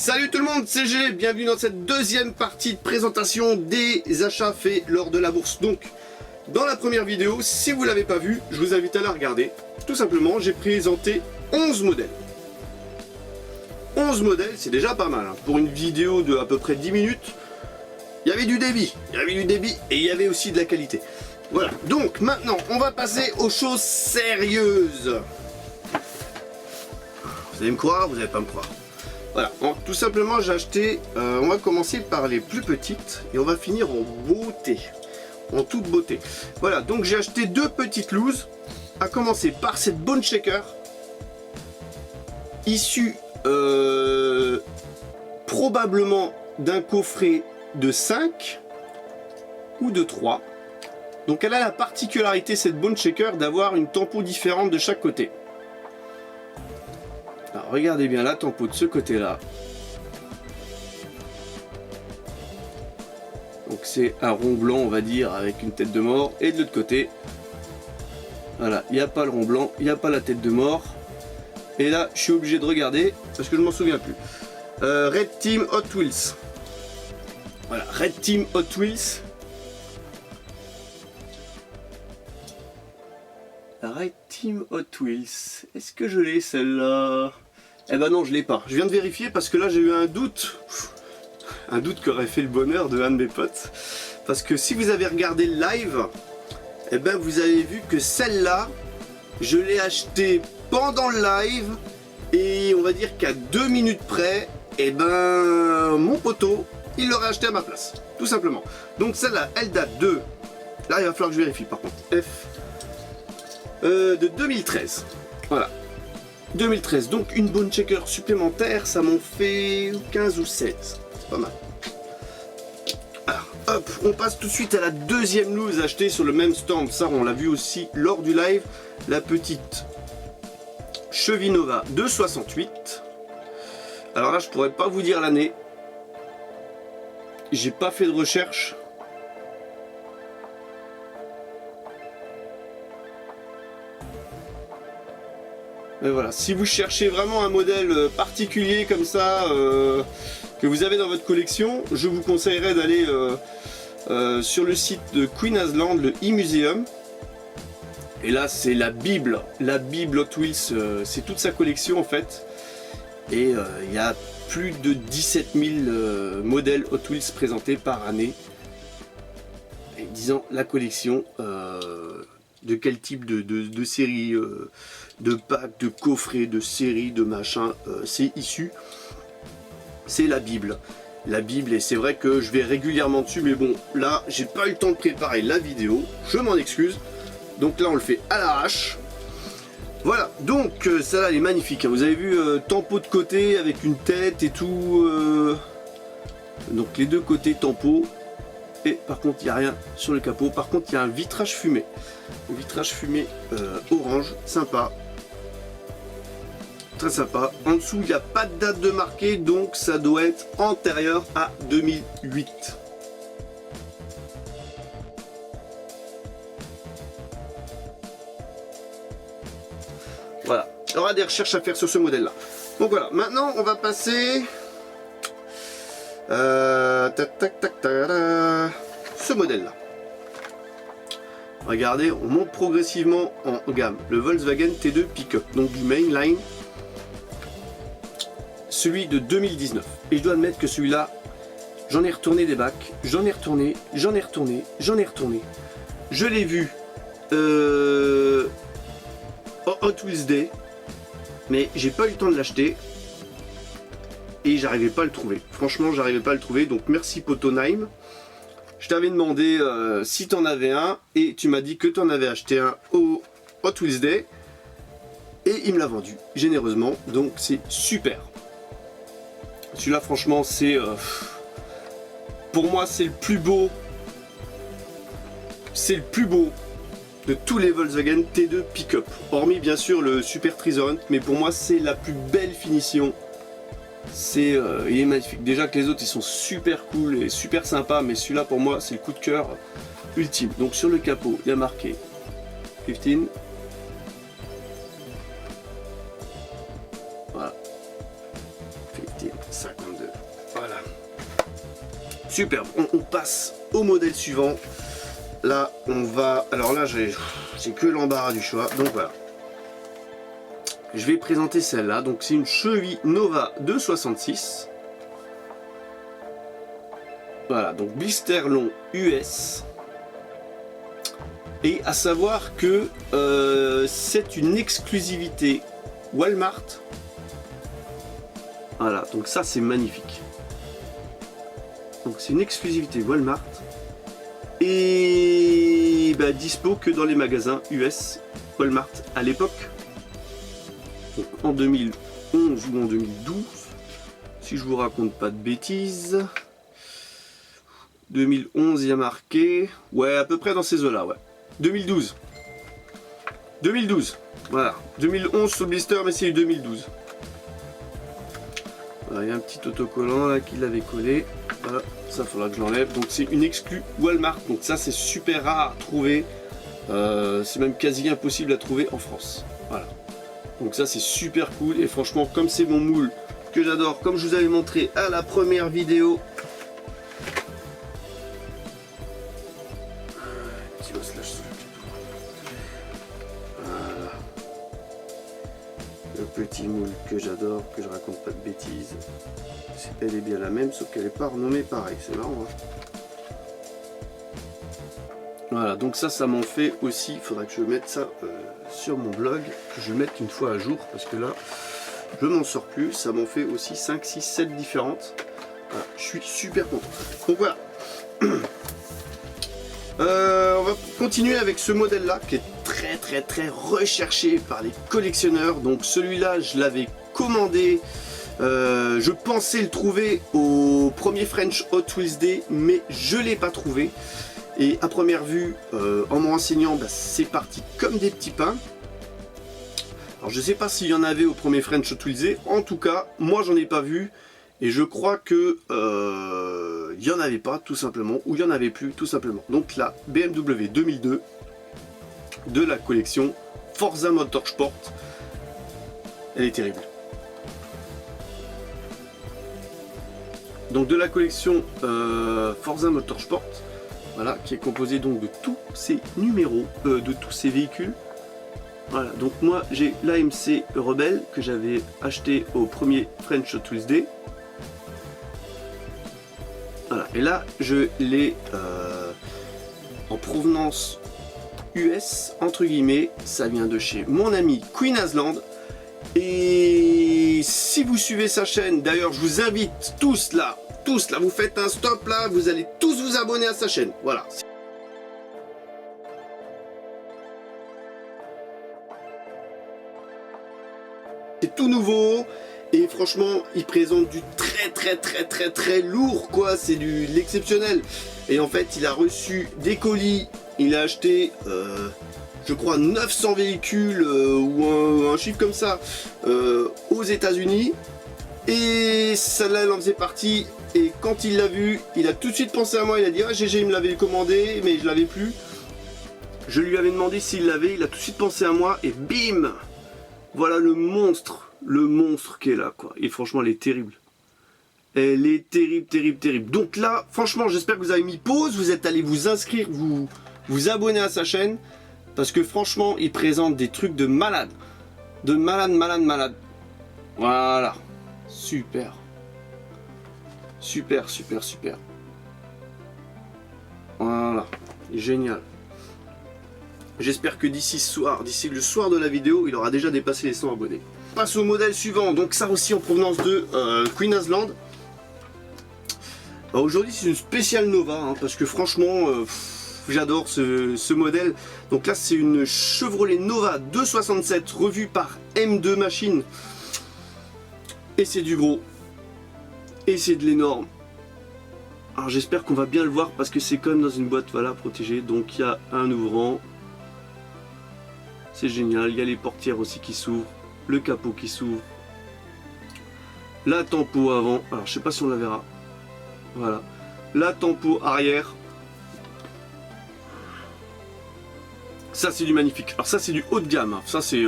Salut tout le monde, c'est G, bienvenue dans cette deuxième partie de présentation des achats faits lors de la bourse. Donc, dans la première vidéo, si vous ne l'avez pas vue, je vous invite à la regarder. Tout simplement, j'ai présenté 11 modèles. 11 modèles, c'est déjà pas mal. Hein. Pour une vidéo de à peu près 10 minutes, il y avait du débit. Et il y avait aussi de la qualité. Voilà, donc maintenant, on va passer aux choses sérieuses. Vous allez me croire, vous n'allez pas me croire. Voilà, donc, tout simplement j'ai acheté, on va commencer par les plus petites et on va finir en beauté, en toute beauté. Voilà, donc j'ai acheté deux petites looses, à commencer par cette Bone Shaker, issue probablement d'un coffret de 5 ou de 3. Donc elle a la particularité, cette Bone Shaker, d'avoir une tempo différente de chaque côté. Alors, regardez bien la tempo de ce côté-là. Donc c'est un rond blanc, on va dire, avec une tête de mort. Et de l'autre côté, voilà, il n'y a pas le rond blanc, il n'y a pas la tête de mort. Et là, je suis obligé de regarder, parce que je m'en souviens plus. Red Team Hot Wheels. Voilà, Red Team Hot Wheels. Red Team Hot Wheels. Est-ce que je l'ai celle-là? Eh ben non, je l'ai pas. Je viens de vérifier parce que là j'ai eu un doute. Un doute qui aurait fait le bonheur de un de mes potes. Parce que si vous avez regardé le live, eh ben vous avez vu que celle-là, je l'ai achetée pendant le live. Et on va dire qu'à 2 minutes près, eh ben mon poteau, il l'aurait acheté à ma place. Tout simplement. Donc celle-là, elle date de... Là il va falloir que je vérifie par contre. De 2013. Voilà. 2013. Donc une Bone Shaker supplémentaire, ça m'en fait 15 ou 16. C'est pas mal. Alors, hop, on passe tout de suite à la deuxième loose achetée sur le même stand. Ça, on l'a vu aussi lors du live. La petite Chevinova de 68. Alors là, je pourrais pas vous dire l'année. J'ai pas fait de recherche. Et voilà, si vous cherchez vraiment un modèle particulier comme ça que vous avez dans votre collection, je vous conseillerais d'aller sur le site de Queen Asland, le e-museum. Et là c'est la Bible Hot Wheels, c'est toute sa collection en fait. Et il y a plus de 17 000 modèles Hot Wheels présentés par année. Et disons la collection de quel type de série, de pack, de coffret, de série, de machin, c'est issu. C'est la Bible. La Bible, et c'est vrai que je vais régulièrement dessus, mais bon, là, j'ai pas eu le temps de préparer la vidéo, je m'en excuse. Donc là, on le fait à l'arrache. Voilà, donc celle-là, elle est magnifique. Vous avez vu, tempo de côté avec une tête et tout. Donc les deux côtés tempo. Et par contre, il n'y a rien sur le capot. Par contre, il y a un vitrage fumé. Un vitrage fumé orange, sympa. Très sympa. En dessous, il n'y a pas de date de marqué, donc ça doit être antérieur à 2008. Voilà. Il y aura des recherches à faire sur ce modèle-là. Donc voilà. Maintenant, on va passer... ce modèle là, regardez, on monte progressivement en gamme. Le Volkswagen T2 Pick-up, donc du mainline, celui de 2019. Et je dois admettre que celui-là, j'en ai retourné des bacs, j'en ai retourné. Je l'ai vu Hot Wheels Day, mais j'ai pas eu le temps de l'acheter. Et j'arrivais pas à le trouver. Franchement, j'arrivais pas à le trouver. Donc merci Potonheim. Je t'avais demandé si tu en avais un. Et tu m'as dit que tu en avais acheté un au Hot Wheels Day. Et il me l'a vendu généreusement. Donc c'est super. Celui-là, franchement, c'est... pour moi, c'est le plus beau. C'est le plus beau de tous les Volkswagen T2 Pick-up. Hormis bien sûr le Super Treasure Hunt. Mais pour moi, c'est la plus belle finition. C'est il est magnifique. Déjà que les autres ils sont super cool et super sympas, mais celui-là pour moi c'est le coup de cœur ultime. Donc sur le capot il y a marqué 15. Voilà. 15, 52. Superbe. On passe au modèle suivant. Là, on va... Alors là, j'ai que l'embarras du choix. Donc voilà. Je vais présenter celle-là. Donc c'est une cheville Nova 266. Voilà, donc blister long US. Et à savoir que c'est une exclusivité Walmart. Voilà, donc ça c'est magnifique. Donc c'est une exclusivité Walmart. Et bah, dispo que dans les magasins US Walmart à l'époque. Donc en 2011 ou en 2012. Si je vous raconte pas de bêtises. 2011 il y a marqué. Ouais, à peu près dans ces eaux-là, ouais. 2012. 2012. Voilà. 2011 sur le blister, mais c'est 2012. Voilà, il y a un petit autocollant là qui l'avait collé. Voilà, ça faudra que je l'enlève. Donc c'est une exclue Walmart. Donc ça c'est super rare à trouver. C'est même quasi impossible à trouver en France. Voilà. Donc ça c'est super cool. Et franchement, comme c'est mon moule que j'adore, comme je vous avais montré à la première vidéo. Voilà. Le petit moule que j'adore, que je raconte pas de bêtises. Elle est bien la même, sauf qu'elle n'est pas renommée pareil. C'est marrant, hein. Voilà, donc ça m'en fait aussi. Il faudra que je mette ça sur mon blog, que je mette une fois à jour, parce que là, je m'en sors plus. Ça m'en fait aussi 5, 6, 7 différentes. Voilà, je suis super content. Donc voilà. On va continuer avec ce modèle là qui est très recherché par les collectionneurs. Donc celui-là je l'avais commandé, je pensais le trouver au premier French Hot Wheels Day, mais je l'ai pas trouvé. Et à première vue, en me renseignant, bah, c'est parti comme des petits pains. Alors je sais pas s'il y en avait au premier French Hot Wheels Day, en tout cas moi j'en ai pas vu. Et je crois que il n'y en avait pas tout simplement, ou il n'y en avait plus tout simplement. Donc la BMW 2002 de la collection Forza Motorsport, elle est terrible. Donc de la collection Forza Motorsport, voilà, qui est composée donc de tous ces numéros, de tous ces véhicules. Voilà, donc moi j'ai l'AMC Rebelle que j'avais acheté au premier French Hot Wheels Day. Voilà, et là je l'ai en provenance US, entre guillemets, ça vient de chez mon ami Queen Asland. Et si vous suivez sa chaîne, d'ailleurs je vous invite tous là, vous faites un stop là, vous allez tous vous abonner à sa chaîne, voilà. C'est tout nouveau. Et franchement, il présente du très lourd, quoi. C'est de l'exceptionnel. Et en fait, il a reçu des colis. Il a acheté, je crois, 900 véhicules ou un chiffre comme ça aux États-Unis. Et celle-là, elle en faisait partie. Et quand il l'a vu, il a tout de suite pensé à moi. Il a dit, ah, GG, il me l'avait commandé, mais je l'avais plus. Je lui avais demandé s'il l'avait. Il a tout de suite pensé à moi. Et bim! Voilà le monstre qui est là, quoi. Et franchement, elle est terrible. Elle est terrible. Donc là, franchement, j'espère que vous avez mis pause, vous êtes allé vous inscrire, vous abonner à sa chaîne, parce que franchement, il présente des trucs de malade. De malade. Voilà. Super. Voilà. Génial. J'espère que d'ici le soir de la vidéo, il aura déjà dépassé les 100 abonnés. On passe au modèle suivant, donc ça aussi en provenance de Queen Asland. Aujourd'hui c'est une spéciale Nova, hein, parce que franchement, j'adore ce modèle. Donc là c'est une Chevrolet Nova 267 revue par M2 Machine. Et c'est du gros. Et c'est de l'énorme. Alors j'espère qu'on va bien le voir parce que c'est quand même dans une boîte, voilà, protégée. Donc il y a un ouvrant. C'est génial, il y a les portières aussi qui s'ouvrent, le capot qui s'ouvre, la tempo avant, alors je sais pas si on la verra, voilà, la tempo arrière, ça c'est du magnifique, alors ça c'est du haut de gamme, hein. Ça c'est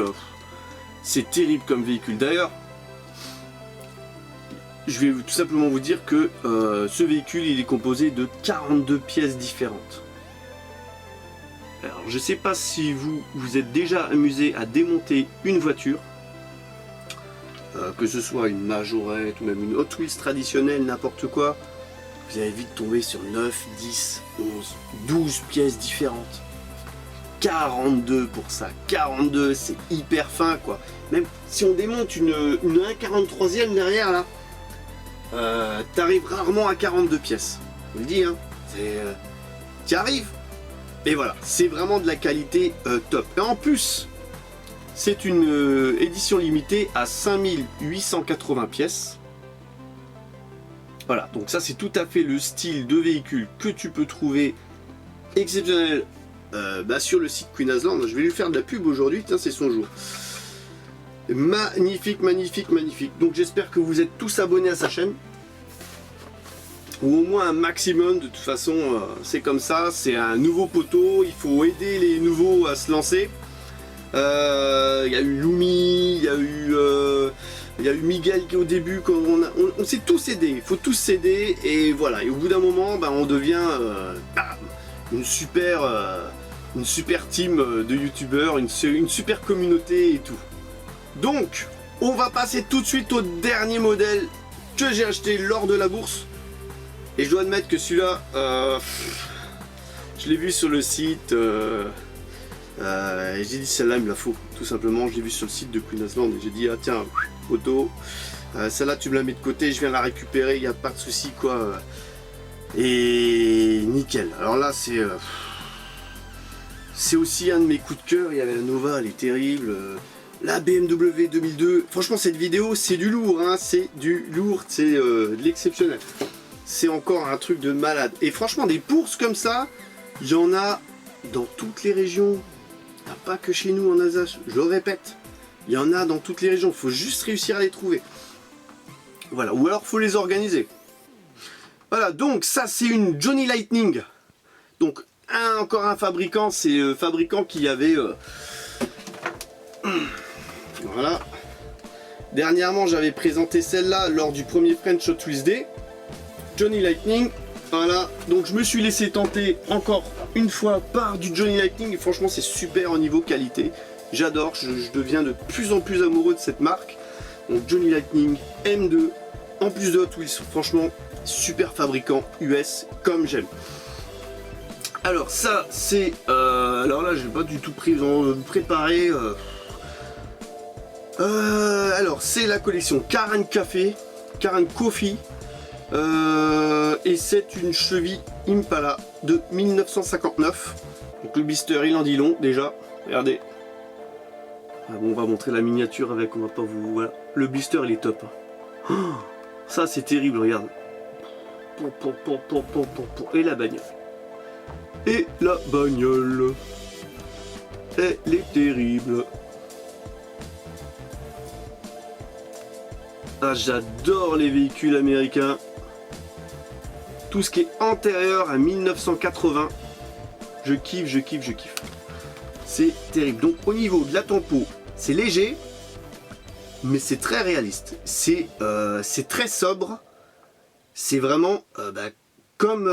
terrible comme véhicule, d'ailleurs, je vais tout simplement vous dire que ce véhicule il est composé de 42 pièces différentes. Alors je sais pas si vous vous êtes déjà amusé à démonter une voiture, que ce soit une majorette ou même une Hot Wheels traditionnelle, n'importe quoi, vous allez vite tomber sur 9, 10, 11, 12 pièces différentes. 42 pour ça, 42 c'est hyper fin quoi. Même si on démonte une 1,43e derrière là, t'arrives rarement à 42 pièces. Je vous le dis hein, t'y arrives. Et voilà, c'est vraiment de la qualité top. Et en plus, c'est une édition limitée à 5880 pièces. Voilà, donc ça c'est tout à fait le style de véhicule que tu peux trouver exceptionnel sur le site Queen Asland. Je vais lui faire de la pub aujourd'hui, tiens c'est son jour. Magnifique, magnifique, magnifique. Donc j'espère que vous êtes tous abonnés à sa chaîne. Ou au moins un maximum, de toute façon c'est comme ça, c'est un nouveau poteau, il faut aider les nouveaux à se lancer. Il y a eu Lumi, il y a eu Miguel qui est au début, on s'est tous aidés, il faut tous s'aider et voilà, et au bout d'un moment on devient une super team de youtubeurs, une super communauté et tout. Donc on va passer tout de suite au dernier modèle que j'ai acheté lors de la bourse. Et je dois admettre que celui-là, je l'ai vu sur le site, et j'ai dit celle-là il me la faut, tout simplement. Je l'ai vu sur le site de Queen Asland et j'ai dit ah tiens, auto, celle-là tu me la mets de côté, je viens la récupérer, il n'y a pas de souci quoi. Et nickel. Alors là c'est aussi un de mes coups de cœur, il y avait la Nova, elle est terrible. La BMW 2002, franchement cette vidéo c'est du lourd, hein, c'est du lourd, c'est de l'exceptionnel. C'est encore un truc de malade. Et franchement, des bourses comme ça, il y en a dans toutes les régions. Il n'y a pas que chez nous en Alsace, je le répète. Il y en a dans toutes les régions, il faut juste réussir à les trouver. Voilà, ou alors il faut les organiser. Voilà, donc ça c'est une Johnny Lightning. Donc encore un fabricant, c'est le fabricant qui avait... Voilà. Dernièrement, j'avais présenté celle-là lors du premier French Hot Wheels Day. Johnny Lightning, voilà, donc je me suis laissé tenter encore une fois par du Johnny Lightning et franchement c'est super au niveau qualité, j'adore, je deviens de plus en plus amoureux de cette marque. Donc Johnny Lightning M2, en plus de Hot Wheels, franchement super fabricant US comme j'aime. Alors ça c'est, alors là j'ai pas du tout préparé, alors c'est la collection Karen Coffee. Et c'est une cheville Impala de 1959. Donc le blister il en dit long déjà. Regardez. Ah bon, on va montrer la miniature avec, on va pas vous... Voilà. Le blister il est top. Oh, ça c'est terrible, regarde. Et la bagnole. Et la bagnole. Elle est terrible. Ah, j'adore les véhicules américains. Tout ce qui est antérieur à 1980, je kiffe, je kiffe, je kiffe. C'est terrible. Donc au niveau de la tempo, c'est léger, mais c'est très réaliste. C'est très sobre. C'est vraiment comme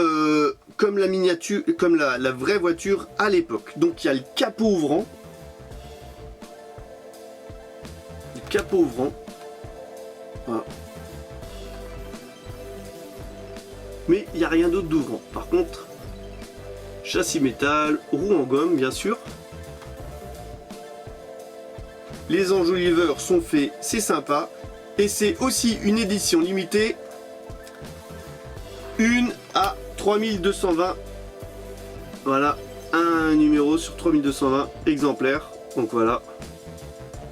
la miniature, comme la vraie voiture à l'époque. Donc il y a le capot ouvrant. Le capot ouvrant. Voilà. Mais il n'y a rien d'autre d'ouvrant. Par contre, châssis métal, roue en gomme bien sûr. Les enjoliveurs sont faits, c'est sympa. Et c'est aussi une édition limitée. Une à 3220. Voilà, un numéro sur 3220 exemplaires. Donc voilà.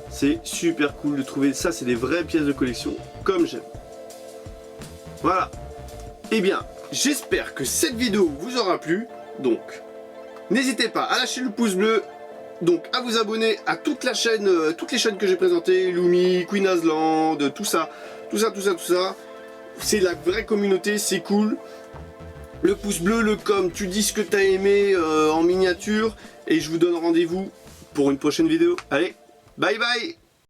C'est super cool de trouver ça, c'est des vraies pièces de collection, comme j'aime. Voilà. Eh bien, j'espère que cette vidéo vous aura plu. Donc, n'hésitez pas à lâcher le pouce bleu. Donc, à vous abonner à toute la chaîne, toutes les chaînes que j'ai présentées, Lumi, Queen Asland, tout ça. C'est la vraie communauté, c'est cool. Le pouce bleu, le com, tu dis ce que tu as aimé en miniature. Et je vous donne rendez-vous pour une prochaine vidéo. Allez, bye bye!